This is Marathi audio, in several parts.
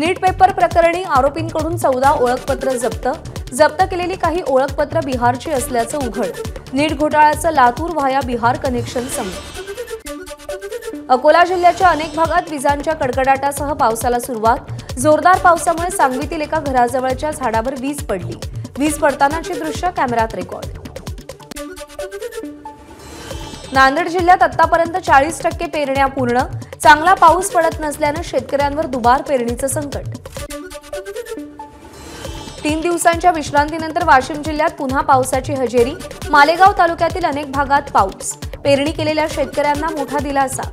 नीट पेपर प्रकरणी आरोपींकडून 14 ओळखपत्र जप्त केलेली काही ओळखपत्र बिहारची असल्याचं उघड। नीट घोटाळ्याचं लातूर व्हाया बिहार कनेक्शन समोर। अकोला जिल्ह्याच्या अनेक भागात विजांच्या कडकडाटासह पावसाला सुरुवात। जोरदार पावसामुळे सांगवीतील एका घराजवळच्या झाडावर वीज पडली। वीज पडतानाची दृश्य कॅमेऱ्यात रेकॉर्ड। नांदेड जिल्ह्यात आतापर्यंत 40% पेरण्या पूर्ण। चांगला पाऊस पडत नसल्याने शेतकऱ्यांवर दुबार पेरणीचं संकट। 3 दिवसांच्या विश्रांतीनंतर वाशिम जिल्ह्यात पुन्हा पावसाची हजेरी। मालेगाव तालुक्यातील अनेक भागात पाऊस। पेरणी केलेल्या शेतकऱ्यांना मोठा दिलासा।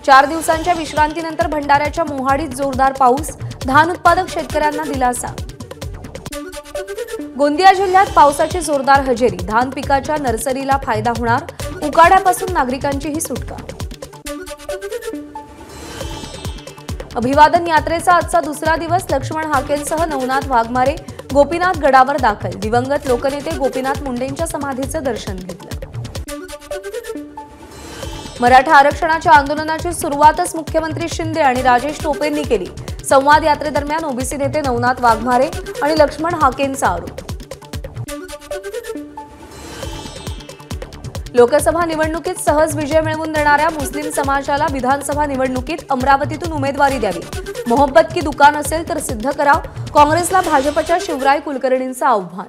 4 दिवसांच्या विश्रांतीनंतर भंडाऱ्याच्या मोहाडीत जोरदार पाऊस। धान उत्पादक शेतकऱ्यांना दिलासा। गोंदिया जिल्ह्यात पावसाची जोरदार हजेरी। धान पिकाच्या नर्सरीला फायदा होणार। उकाड्यापासून नागरिकांचीही सुटका। अभिवादन यात्रेचा आजचा दुसरा दिवस। लक्ष्मण हाकेंसह नवनाथ वाघमारे गोपीनाथ गडावर दाखल। दिवंगत लोकनेते गोपीनाथ मुंडेंच्या समाधीचं दर्शन घेतलं। मराठा आरक्षणाच्या आंदोलनाची सुरुवातच मुख्यमंत्री शिंदे आणि राजेश टोपेंनी केली। संवाद यात्रेदरम्यान ओबीसी नेते नवनाथ वाघमारे आणि लक्ष्मण हाकेंचा आरोप। लोकसभा निवडणुकीत सहज विजय मिळवून देणाऱ्या मुस्लिम समाजाला विधानसभा निवडणुकीत अमरावतीतून उमेदवारी द्यावी। मोहब्बत की दुकान असेल तर सिद्ध करा। काँग्रेसला भाजपच्या शिवराय कुलकर्णींचं आव्हान।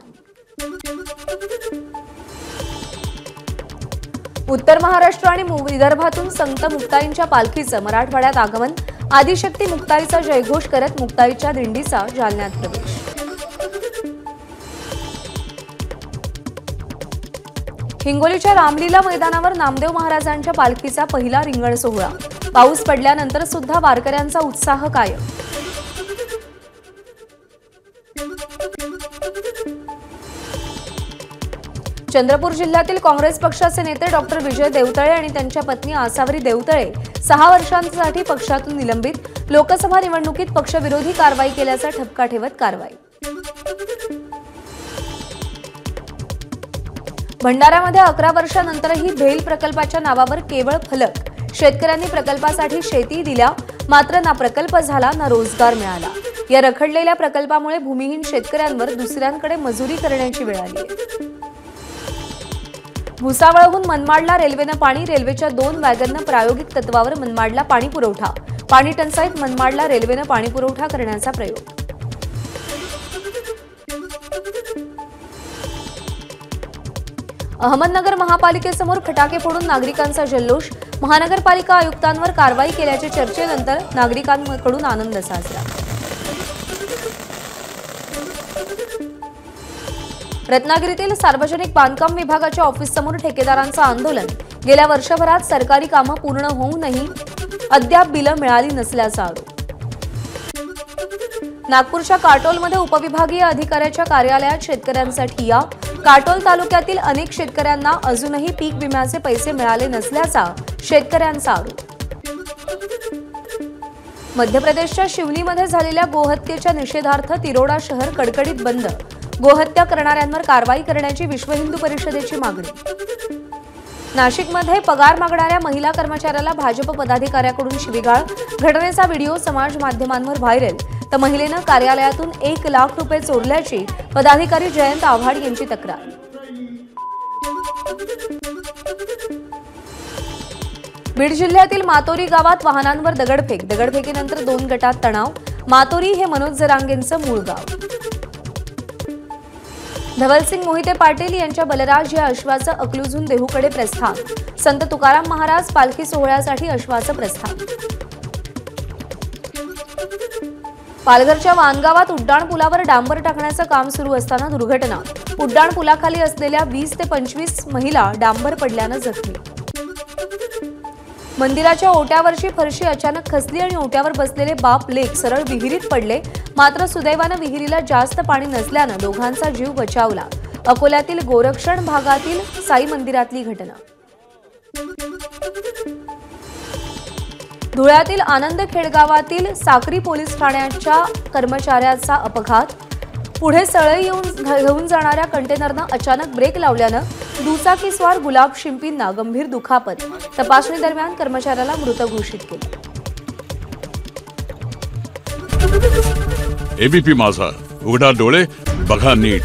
उत्तर महाराष्ट्र आणि विदर्भातून संत मुक्ताईंच्या पालखीचं मराठवाड्यात आगमन। आदिशक्ती मुक्ताईचा जयघोष करत मुक्ताईच्या दिंडीचा जालन्यात प्रवेश। हिंगोलीच्या रामलीला मैदानावर नामदेव महाराजांच्या पालखीचा पहिला रिंगण सोहळा। पाऊस पडल्यानंतर सुद्धा वारकऱ्यांचा उत्साह कायम। चंद्रपूर जिल्ह्यातील काँग्रेस पक्षाचे नेते डॉक्टर विजय देवतळे आणि त्यांच्या पत्नी आसावरी देवतळे 6 वर्षांसाठी पक्षातून निलंबित। लोकसभा निवडणुकीत पक्षविरोधी कारवाई केल्याचा ठपका ठेवत कारवाई। भंडाऱ्यामध्ये 11 वर्षांनंतरही भेल प्रकल्पाच्या नावावर केवळ फलक। शेतकऱ्यांनी प्रकल्पासाठी शेती दिल्या, मात्र ना प्रकल्प झाला ना रोजगार मिळाला। या रखडलेल्या प्रकल्पामुळे भूमिहीन शेतकऱ्यांवर दुसऱ्यांकडे मजुरी करण्याची वेळ आली आहे। भुसावळहून मनमाडला रेल्वेनं पाणी। रेल्वेच्या 2 वॅगननं प्रायोगिक तत्वावर मनमाडला पाणी पुरवठा। पाणी टंचाईत मनमाडला रेल्वेनं पाणी पुरवठा करण्याचा प्रयोग। अहमदनगर महापालिकेसमोर फटाके फोडून नागरिकांचा जल्लोष। महानगरपालिका आयुक्तांवर कारवाई केल्याच्या चर्चेनंतर नागरिकांकडून आनंद साजरा। रत्नागिरीतील सार्वजनिक बांधकाम विभागाच्या ऑफिससमोर ठेकेदारांचं आंदोलन। गेल्या वर्षभरात सरकारी कामं पूर्ण होऊनही अद्याप बिलं मिळाली नसल्याचा आरोप। नागपूरच्या काटोलमध्ये उपविभागीय अधिकाऱ्याच्या कार्यालयात शेतकऱ्यांसाठी या। काटोल तालुक्यातील अनेक शेतकऱ्यांना अजूनही पीक विम्याचे पैसे मिळाले नसल्याचा शेतकऱ्यांचा आरोप। मध्य प्रदेशच्या शिवनीमध्ये झालेल्या गोहत्येच्या निषेधार्थ तिरोडा शहर कडकडीत बंद। गोहत्या करणाऱ्यांवर कारवाई करण्याची विश्व हिंदू परिषदेची मागणी। नाशिकमध्ये पगार मागणाऱ्या महिला कर्मचाऱ्याला भाजप पदाधिकाऱ्याकडून शिवीगाळ। घटनेचा व्हिडिओ समाज माध्यमांवर व्हायरल। तर महिलेनं कार्यालयातून 1 लाख रुपये चोरल्याची पदाधिकारी जयंत आव्हाड यांची तक्रार। बीड जिल्ह्यातील मातोरी गावात वाहनांवर दगडफेक। दगडफेकीनंतर 2 गटात तणाव। मातोरी हे मनोज जरांगेंचं मूळ गाव। धवलसिंग मोहिते पाटील यांच्या बलराज या अश्वाचं अकलूजहून देहूकडे प्रस्थान। संत तुकाराम महाराज पालखी सोहळ्यासाठी अश्वाचं प्रस्थान। पालघरच्या वानगावात उड्डाण पुलावर डांबर टाकण्याचं काम सुरू असताना दुर्घटना। उड्डाण पुलाखाली असलेल्या 20 ते 25 महिला डांबर पडल्यानं जखमी। मंदिराच्या ओट्यावरची फरशी अचानक खचली आणि ओट्यावर बसलेले बाप लेक सरळ विहिरीत पडले। मात्र सुदैवानं विहिरीला जास्त पाणी नसल्यानं दोघांचा जीव बचावला। अकोल्यातील गोरक्षण भागातील साई मंदिरातली घटना। धुळ्यातील आनंद खेडगावातील साक्री पोलीस ठाण्याच्या कर्मचाऱ्याचा अपघात। पुढे सळई घेऊन जाणाऱ्या कंटेनरनं अचानक ब्रेक लावल्यानं दुचाकीस्वार गुलाब शिंपींना गंभीर दुखापत। तपासणी दरम्यान कर्मचाऱ्याला मृत घोषित केलं। एबीपी माझा, उघडा डोळे बघा नीट.